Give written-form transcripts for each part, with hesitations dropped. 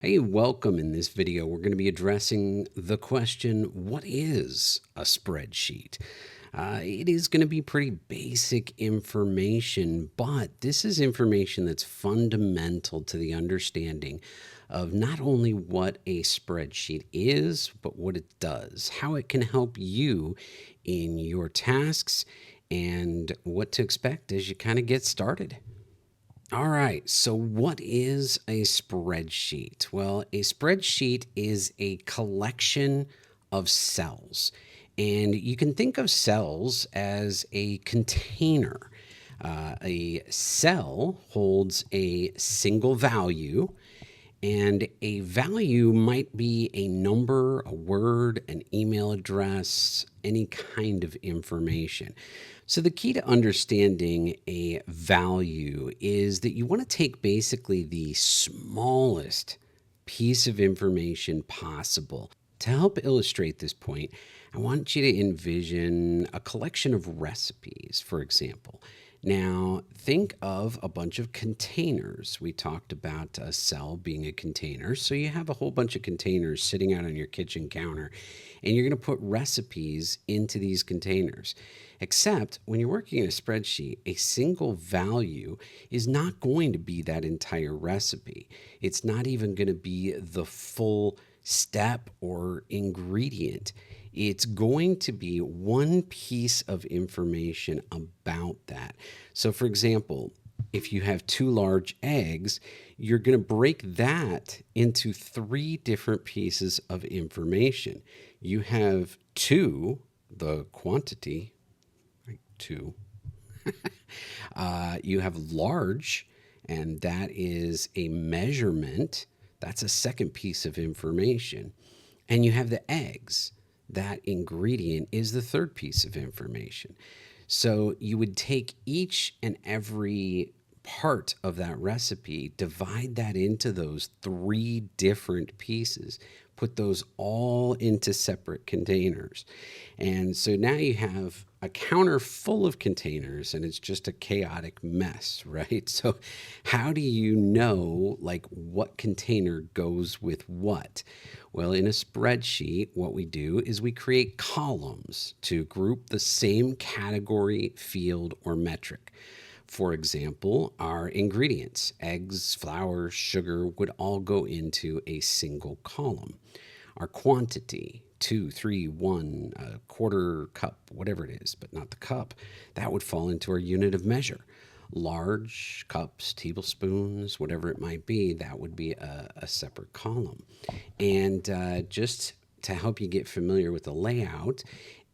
Hey, welcome. In this video, we're going to be addressing the question, what is a spreadsheet? It is going to be pretty basic information, but this is information that's fundamental to the understanding of not only what a spreadsheet is, but what it does, how it can help you in your tasks, and what to expect as you kind of get started. All right, so what is a spreadsheet? Well, a spreadsheet is a collection of cells. And you can think of cells as a container. A cell holds a single value, and a value might be a number, a word, an email address, any kind of information. So, the key to understanding a value is that you want to take basically the smallest piece of information possible. To help illustrate this point, I want you to envision a collection of recipes, for example. Now, think of a bunch of containers. We talked about a cell being a container. So you have a whole bunch of containers sitting out on your kitchen counter, and you're going to put recipes into these containers. Except when you're working in a spreadsheet, a single value is not going to be that entire recipe. It's not even going to be the full step or ingredient. It's going to be one piece of information about that. So, for example, if you have two large eggs, you're going to break that into three different pieces of information. You have two, the quantity, right? Two. You have large, and that is a measurement. That's a second piece of information. And you have the eggs. That ingredient is the third piece of information. So you would take each and every part of that recipe, divide that into those three different pieces, put those all into separate containers. And so now you have a counter full of containers and it's just a chaotic mess, right? So how do you know like what container goes with what? Well, in a spreadsheet, what we do is we create columns to group the same category, field, or metric. For example, our ingredients, eggs, flour, sugar, would all go into a single column. Our quantity, two, three, one, a quarter cup, whatever it is, but not the cup, that would fall into our unit of measure. Large cups, tablespoons, whatever it might be, that would be a separate column. And just to help you get familiar with the layout,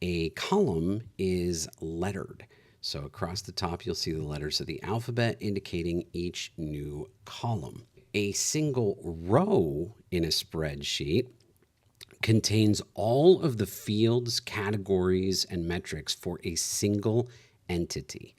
a column is lettered. So across the top, you'll see the letters of the alphabet indicating each new column. A single row in a spreadsheet contains all of the fields, categories, and metrics for a single entity.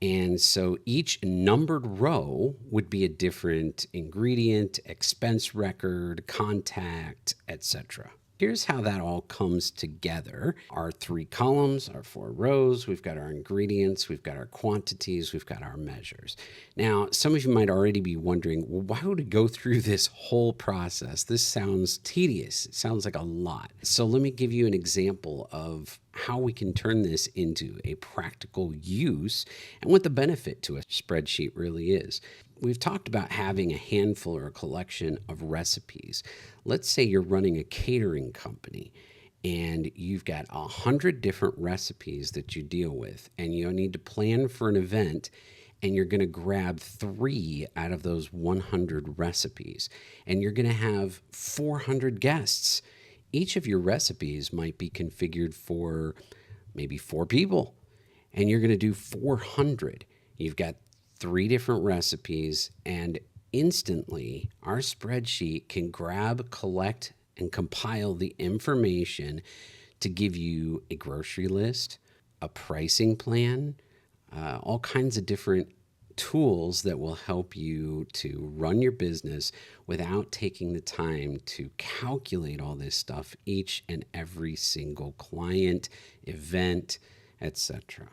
And so each numbered row would be a different ingredient, expense record, contact, etc. Here's how that all comes together. Our three columns, our four rows, we've got our ingredients, we've got our quantities, we've got our measures. Now, some of you might already be wondering, well, why would it go through this whole process? This sounds tedious. It sounds like a lot. So let me give you an example of how we can turn this into a practical use and what the benefit to a spreadsheet really is. We've talked about having a handful or a collection of recipes. Let's say you're running a catering company and you've got 100 different recipes that you deal with, and you need to plan for an event, and you're going to grab 3 out of those 100 recipes, and you're going to have 400 guests. Each of your recipes might be configured for maybe 4 people, and you're going to do 400. You've got 3 different recipes, and instantly our spreadsheet can grab, collect, and compile the information to give you a grocery list, a pricing plan, all kinds of different tools that will help you to run your business without taking the time to calculate all this stuff, each and every single client, event, etc.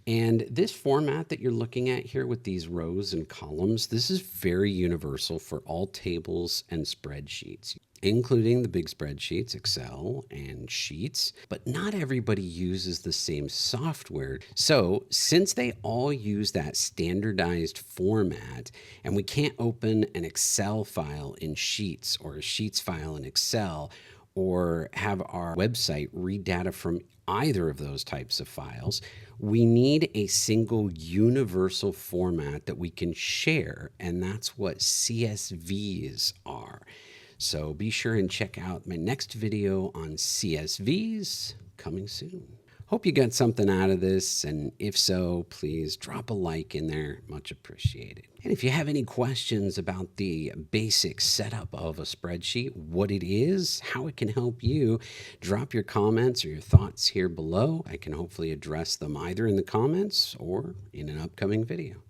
And this format that you're looking at here with these rows and columns, this is very universal for all tables and spreadsheets, including the big spreadsheets, Excel and Sheets, but not everybody uses the same software. So since they all use that standardized format, and we can't open an Excel file in Sheets or a Sheets file in Excel, or have our website read data from either of those types of files, we need a single universal format that we can share, and that's what CSVs are. So be sure and check out my next video on CSVs coming soon. Hope you got something out of this, and if so, please drop a like in there. Much appreciated. And if you have any questions about the basic setup of a spreadsheet, what it is, how it can help you, drop your comments or your thoughts here below. I can hopefully address them either in the comments or in an upcoming video.